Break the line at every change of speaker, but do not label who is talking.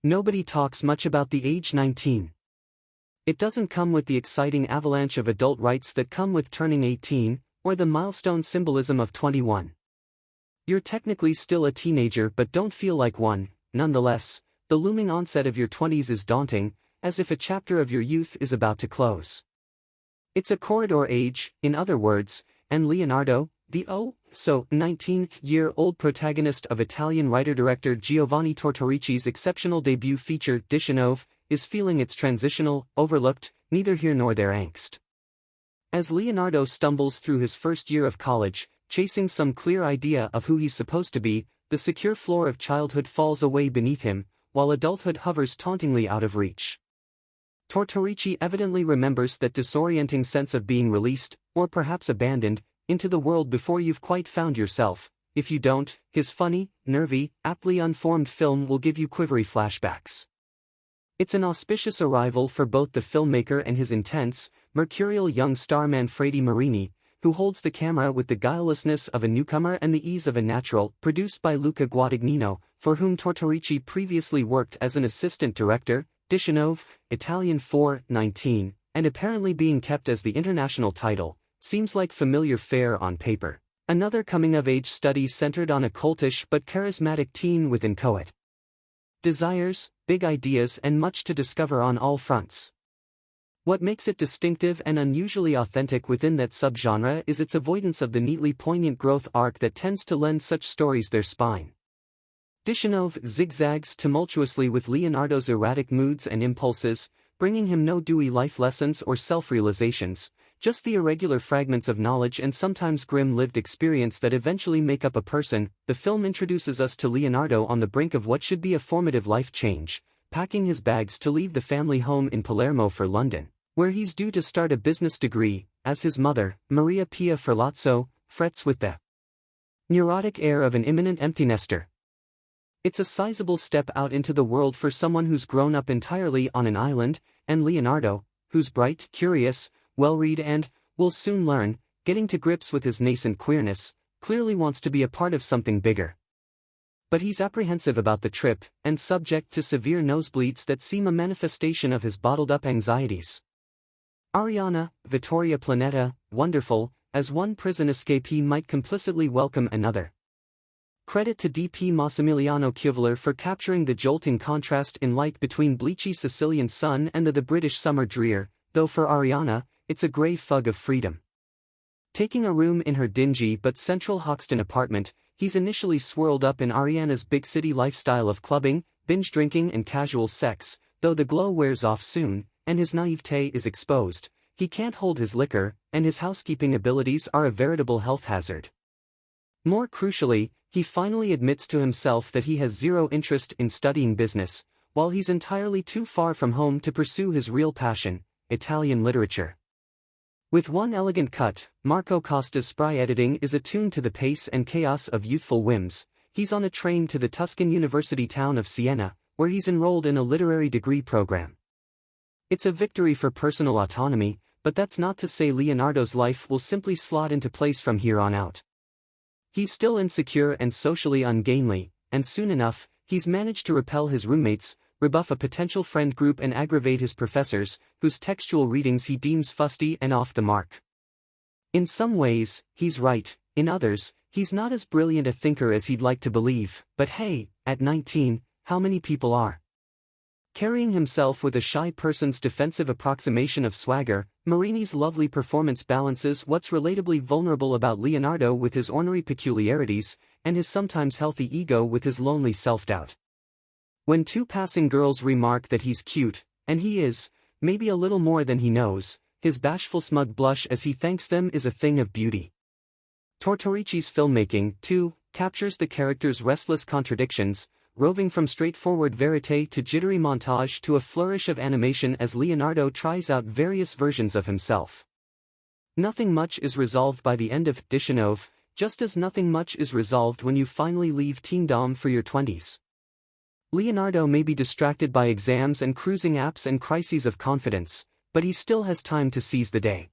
Nobody talks much about the age 19. It doesn't come with the exciting avalanche of adult rights that come with turning 18, or the milestone symbolism of 21. You're technically still a teenager but don't feel like one. Nonetheless, the looming onset of your 20s is daunting, as if a chapter of your youth is about to close. It's a corridor age, in other words, and Leonardo, the 19-year-old protagonist of Italian writer-director Giovanni Tortorici's exceptional debut feature Diciannove, is feeling its transitional, overlooked, neither here nor there angst. As Leonardo stumbles through his first year of college, chasing some clear idea of who he's supposed to be, the secure floor of childhood falls away beneath him, while adulthood hovers tauntingly out of reach. Tortorici evidently remembers that disorienting sense of being released, or perhaps abandoned, into the world before you've quite found yourself. If you don't, his funny, nervy, aptly unformed film will give you quivery flashbacks. It's an auspicious arrival for both the filmmaker and his intense, mercurial young star Manfredi Marini, who holds the camera with the guilelessness of a newcomer and the ease of a natural, produced by Luca Guadagnino, for whom Tortorici previously worked as an assistant director, Diciannove, Italian 4:19, and apparently being kept as the international title, seems like familiar fare on paper. Another coming-of-age study centered on a cultish but charismatic teen with inchoate desires, big ideas and much to discover on all fronts. What makes it distinctive and unusually authentic within that subgenre is its avoidance of the neatly poignant growth arc that tends to lend such stories their spine. Diciannove zigzags tumultuously with Leonardo's erratic moods and impulses, bringing him no dewy life lessons or self-realizations, just the irregular fragments of knowledge and sometimes grim lived experience that eventually make up a person. The film introduces us to Leonardo on the brink of what should be a formative life change, packing his bags to leave the family home in Palermo for London, where he's due to start a business degree, as his mother, Maria Pia Ferlazzo, frets with the neurotic air of an imminent empty nester. It's a sizable step out into the world for someone who's grown up entirely on an island, and Leonardo, who's bright, curious, well-read and, will soon learn, getting to grips with his nascent queerness, clearly wants to be a part of something bigger. But he's apprehensive about the trip, and subject to severe nosebleeds that seem a manifestation of his bottled-up anxieties. Arianna, Vittoria Planeta, wonderful, as one prison escapee might complicitly welcome another. Credit to DP Massimiliano Chiuveler for capturing the jolting contrast in light between bleachy Sicilian sun and the British summer drear, though for Arianna, it's a grey fug of freedom. Taking a room in her dingy but central Hoxton apartment, he's initially swirled up in Arianna's big city lifestyle of clubbing, binge drinking and casual sex, though the glow wears off soon, and his naivete is exposed. He can't hold his liquor, and his housekeeping abilities are a veritable health hazard. More crucially, he finally admits to himself that he has zero interest in studying business, while he's entirely too far from home to pursue his real passion, Italian literature. With one elegant cut, Marco Costa's spry editing is attuned to the pace and chaos of youthful whims. He's on a train to the Tuscan university town of Siena, where he's enrolled in a literary degree program. It's a victory for personal autonomy, but that's not to say Leonardo's life will simply slot into place from here on out. He's still insecure and socially ungainly, and soon enough, he's managed to repel his roommates, rebuff a potential friend group and aggravate his professors, whose textual readings he deems fusty and off the mark. In some ways, he's right, in others, he's not as brilliant a thinker as he'd like to believe, but hey, at 19, how many people are? Carrying himself with a shy person's defensive approximation of swagger, Marini's lovely performance balances what's relatably vulnerable about Leonardo with his ornery peculiarities, and his sometimes healthy ego with his lonely self-doubt. When two passing girls remark that he's cute, and he is, maybe a little more than he knows, his bashful smug blush as he thanks them is a thing of beauty. Tortorici's filmmaking, too, captures the character's restless contradictions, roving from straightforward verite to jittery montage to a flourish of animation as Leonardo tries out various versions of himself. Nothing much is resolved by the end of Diciannove, just as nothing much is resolved when you finally leave teendom for your 20s. Leonardo may be distracted by exams and cruising apps and crises of confidence, but he still has time to seize the day.